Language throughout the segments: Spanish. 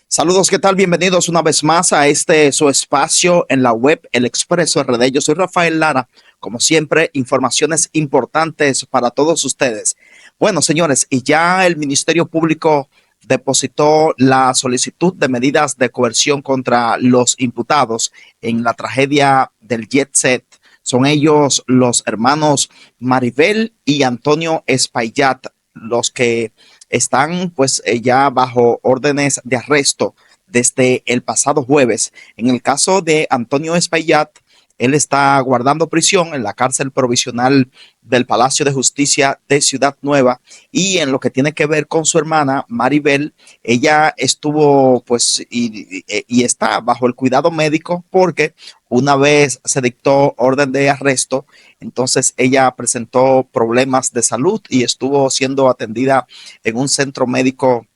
Saludos, ¿qué tal? Bienvenidos una vez más a su espacio en la web, El Expreso RD. Yo soy Rafael Lara. Como siempre, informaciones importantes para todos ustedes. Bueno, señores, y ya el Ministerio Público depositó la solicitud de medidas de coerción contra los imputados en la tragedia del Jet Set. Son ellos los hermanos Maribel y Antonio Espaillat, los que están pues ya bajo órdenes de arresto desde el pasado jueves. En el caso de Antonio Espaillat, él está guardando prisión en la cárcel provisional del Palacio de Justicia de Ciudad Nueva, y en lo que tiene que ver con su hermana Maribel, ella estuvo pues y está bajo el cuidado médico porque una vez se dictó orden de arresto, entonces ella presentó problemas de salud y estuvo siendo atendida en un centro médico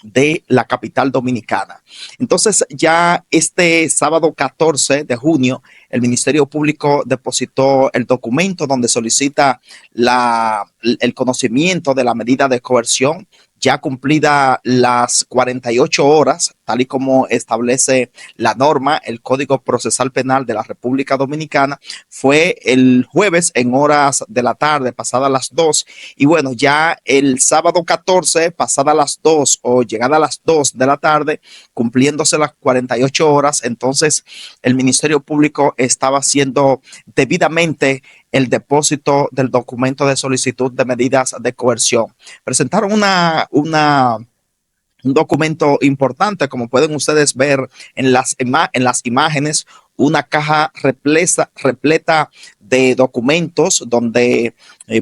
de la capital dominicana. Entonces, ya este sábado 14 de junio, el Ministerio Público depositó el documento donde solicita el conocimiento de la medida de coerción, ya cumplida las 48 horas, tal y como establece la norma, el Código Procesal Penal de la República Dominicana. Fue el jueves en horas de la tarde, pasadas las 2. Y bueno, ya el sábado 14, pasadas las 2 o llegada a las 2 de la tarde, cumpliéndose las 48 horas, entonces el Ministerio Público estaba haciendo debidamente el depósito del documento de solicitud de medidas de coerción. Presentaron un documento importante, como pueden ustedes ver en las imágenes, una caja repleta de documentos donde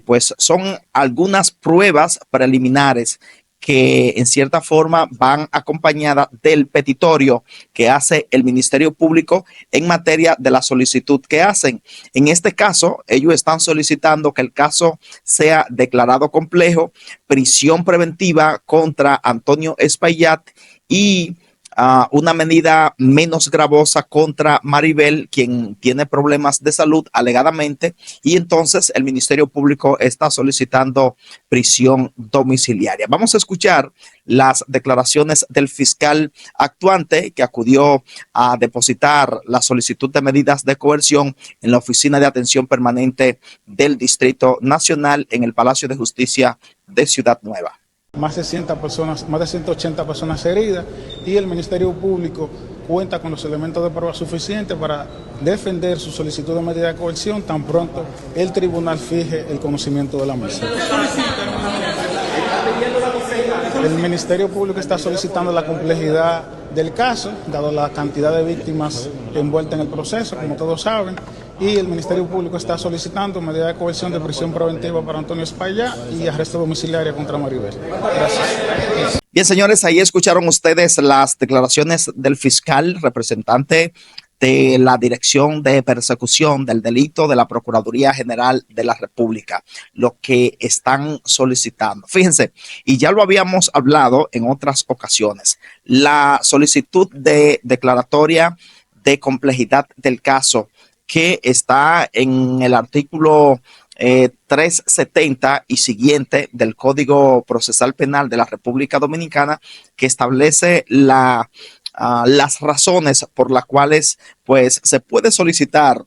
pues son algunas pruebas preliminares que en cierta forma van acompañadas del petitorio que hace el Ministerio Público en materia de la solicitud que hacen. En este caso, ellos están solicitando que el caso sea declarado complejo, prisión preventiva contra Antonio Espaillat y una medida menos gravosa contra Maribel, quien tiene problemas de salud alegadamente, y entonces el Ministerio Público está solicitando prisión domiciliaria. Vamos a escuchar las declaraciones del fiscal actuante que acudió a depositar la solicitud de medidas de coerción en la Oficina de Atención Permanente del Distrito Nacional en el Palacio de Justicia de Ciudad Nueva. Más de 180 personas heridas, y el Ministerio Público cuenta con los elementos de prueba suficientes para defender su solicitud de medida de coerción tan pronto el tribunal fije el conocimiento de la misma. El Ministerio Público está solicitando la complejidad del caso, dado la cantidad de víctimas envueltas en el proceso, como todos saben, y el Ministerio Público está solicitando medida de coerción de prisión preventiva para Antonio Espaillat y arresto domiciliario contra Maribel. Gracias. Bien, señores, ahí escucharon ustedes las declaraciones del fiscal representante de la Dirección de Persecución del Delito de la Procuraduría General de la República, lo que están solicitando. Fíjense, y ya lo habíamos hablado en otras ocasiones, la solicitud de declaratoria de complejidad del caso que está en el artículo 370 y siguiente del Código Procesal Penal de la República Dominicana, que establece las razones por las cuales pues se puede solicitar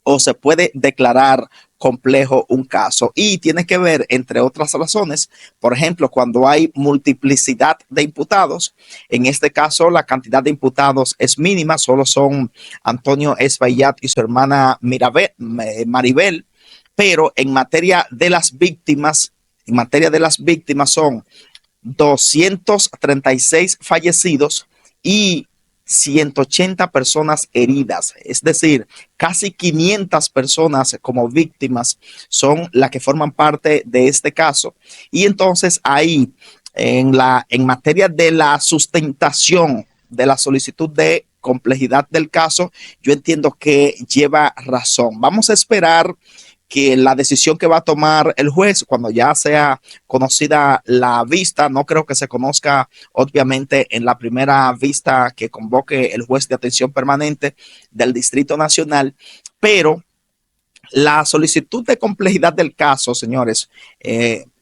o se puede declarar complejo un caso, y tiene que ver, entre otras razones, por ejemplo, cuando hay multiplicidad de imputados. En este caso, la cantidad de imputados es mínima, solo son Antonio Espaillat y su hermana Maribel, pero en materia de las víctimas, son 236 fallecidos y 180 personas heridas, es decir, casi 500 personas como víctimas son las que forman parte de este caso. Y entonces ahí, en materia de la sustentación de la solicitud de complejidad del caso, yo entiendo que lleva razón. Vamos a esperar que la decisión que va a tomar el juez cuando ya sea conocida la vista. No creo que se conozca obviamente en la primera vista que convoque el juez de atención permanente del Distrito Nacional, pero la solicitud de complejidad del caso, señores,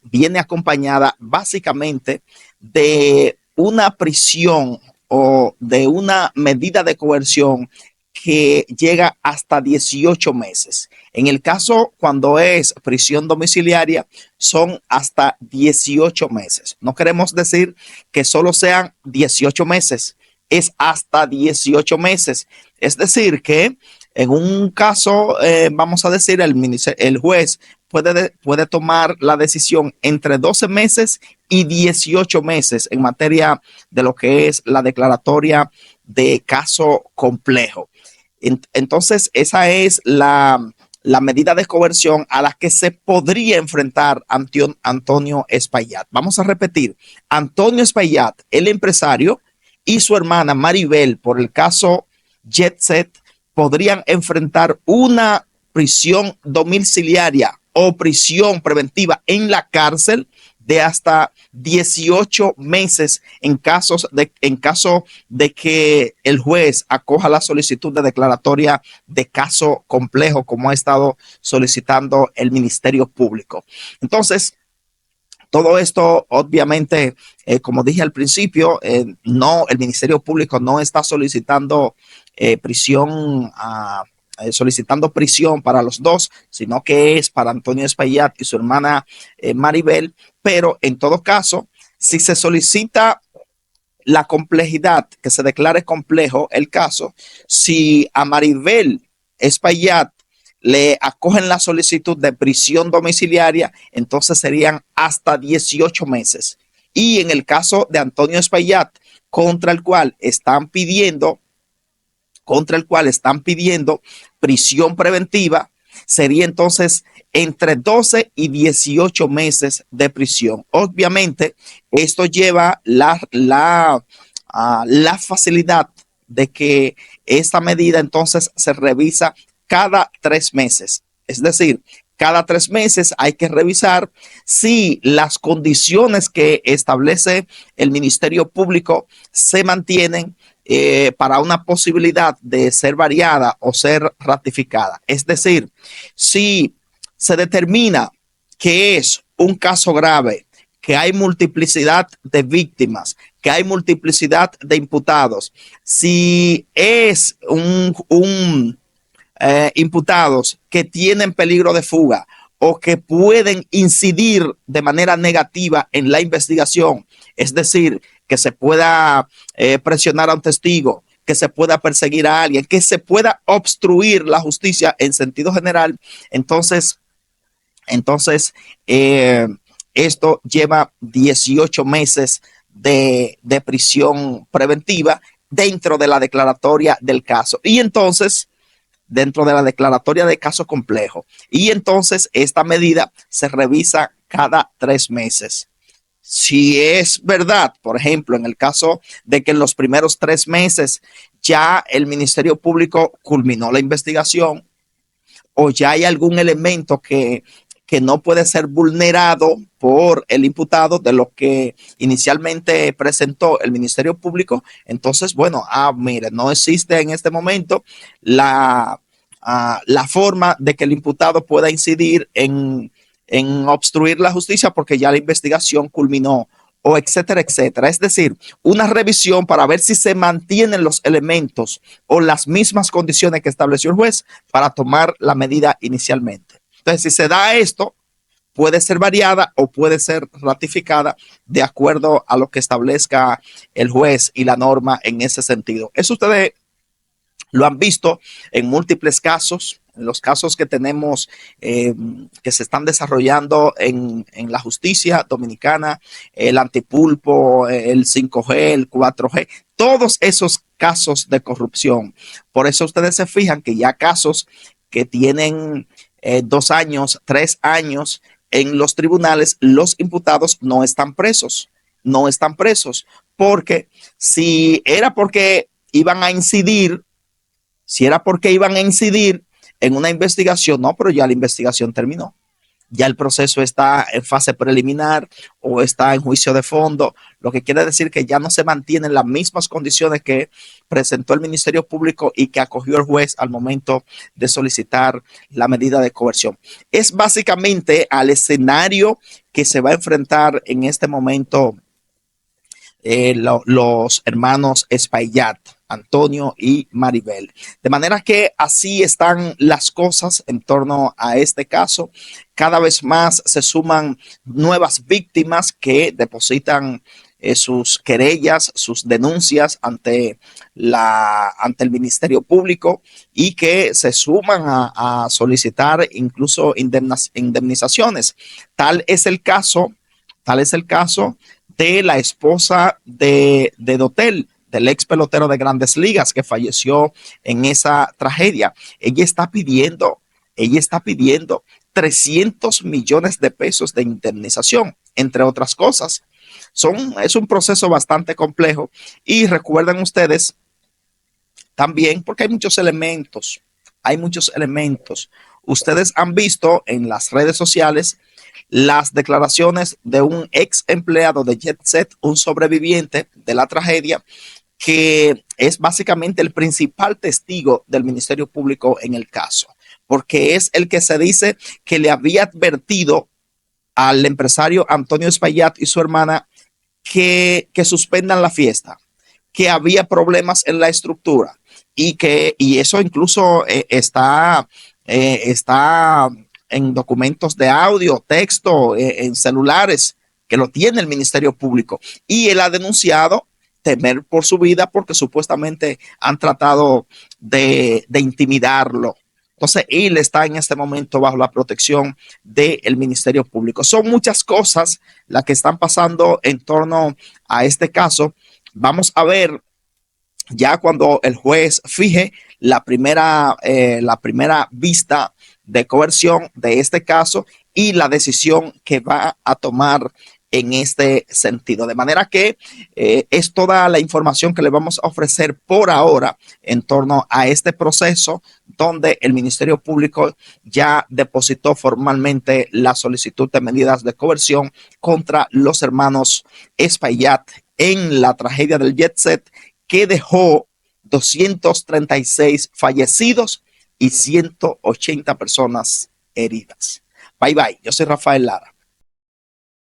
viene acompañada básicamente de una prisión o de una medida de coerción que llega hasta 18 meses. En el caso cuando es prisión domiciliaria, son hasta 18 meses. No queremos decir que solo sean 18 meses, es hasta 18 meses. Es decir, que en un caso, vamos a decir, el juez puede tomar la decisión entre 12 meses y 18 meses en materia de lo que es la declaratoria de caso complejo. Entonces, esa es la medida de coerción a la que se podría enfrentar Antonio Espaillat. Vamos a repetir, Antonio Espaillat, el empresario, y su hermana Maribel, por el caso Jet Set, podrían enfrentar una prisión domiciliaria o prisión preventiva en la cárcel de hasta 18 meses en caso de que el juez acoja la solicitud de declaratoria de caso complejo, como ha estado solicitando el Ministerio Público. Entonces, todo esto, obviamente, como dije al principio, no, el Ministerio Público no está solicitando solicitando prisión para los dos, sino que es para Antonio Espaillat y su hermana Maribel. Pero en todo caso, si se solicita la complejidad, que se declare complejo el caso, si a Maribel Espaillat le acogen la solicitud de prisión domiciliaria, entonces serían hasta 18 meses. Y en el caso de Antonio Espaillat, contra el cual están pidiendo prisión preventiva, sería entonces entre 12 y 18 meses de prisión. Obviamente, esto lleva la facilidad de que esta medida entonces se revisa cada 3 meses. Es decir, cada 3 meses hay que revisar si las condiciones que establece el Ministerio Público se mantienen para una posibilidad de ser variada o ser ratificada. Es decir, si se determina que es un caso grave, que hay multiplicidad de víctimas, que hay multiplicidad de imputados, si es imputados que tienen peligro de fuga o que pueden incidir de manera negativa en la investigación, es decir, que se pueda presionar a un testigo, que se pueda perseguir a alguien, que se pueda obstruir la justicia en sentido general, entonces esto lleva 18 meses de prisión preventiva dentro de la declaratoria del caso. Y entonces, dentro de la declaratoria de caso complejo. Y entonces esta medida se revisa cada 3 meses. Si es verdad, por ejemplo, en el caso de que en los primeros 3 meses ya el Ministerio Público culminó la investigación o ya hay algún elemento que no puede ser vulnerado por el imputado de lo que inicialmente presentó el Ministerio Público, entonces, bueno, mire, no existe en este momento la forma de que el imputado pueda incidir en obstruir la justicia porque ya la investigación culminó, o etcétera, etcétera. Es decir, una revisión para ver si se mantienen los elementos o las mismas condiciones que estableció el juez para tomar la medida inicialmente. Entonces, si se da esto, puede ser variada o puede ser ratificada de acuerdo a lo que establezca el juez y la norma en ese sentido. Eso ustedes lo han visto en múltiples casos, en los casos que tenemos que se están desarrollando en la justicia dominicana, el antipulpo, el 5G, el 4G, todos esos casos de corrupción. Por eso ustedes se fijan que ya casos que tienen 2 años, 3 años en los tribunales, los imputados no están presos, porque si era porque iban a incidir en una investigación, no, pero ya la investigación terminó. Ya el proceso está en fase preliminar o está en juicio de fondo, lo que quiere decir que ya no se mantienen las mismas condiciones que presentó el Ministerio Público y que acogió el juez al momento de solicitar la medida de coerción. Es básicamente al escenario que se va a enfrentar en este momento los hermanos Espaillat, Antonio y Maribel. De manera que así están las cosas en torno a este caso. Cada vez más se suman nuevas víctimas que depositan sus querellas, sus denuncias ante el Ministerio Público y que se suman a solicitar incluso indemnizaciones. Tal es el caso de la esposa de Dotel, del ex pelotero de Grandes Ligas que falleció en esa tragedia. Ella está pidiendo 300 millones de pesos de indemnización, entre otras cosas. Es un proceso bastante complejo y recuerden ustedes también, porque hay muchos elementos. Ustedes han visto en las redes sociales las declaraciones de un ex empleado de Jet Set, un sobreviviente de la tragedia, que es básicamente el principal testigo del Ministerio Público en el caso, porque es el que se dice que le había advertido al empresario Antonio Espaillat y su hermana que suspendan la fiesta, que había problemas en la estructura y eso incluso está en documentos de audio, texto, en celulares, que lo tiene el Ministerio Público. Y él ha denunciado temer por su vida porque supuestamente han tratado de intimidarlo. Entonces, él está en este momento bajo la protección del Ministerio Público. Son muchas cosas las que están pasando en torno a este caso. Vamos a ver ya cuando el juez fije la primera vista de coerción de este caso y la decisión que va a tomar en este sentido. De manera que es toda la información que le vamos a ofrecer por ahora en torno a este proceso donde el Ministerio Público ya depositó formalmente la solicitud de medidas de coerción contra los hermanos Espaillat en la tragedia del Jet Set que dejó 236 fallecidos y 180 personas heridas. Bye bye, yo soy Rafael Lara.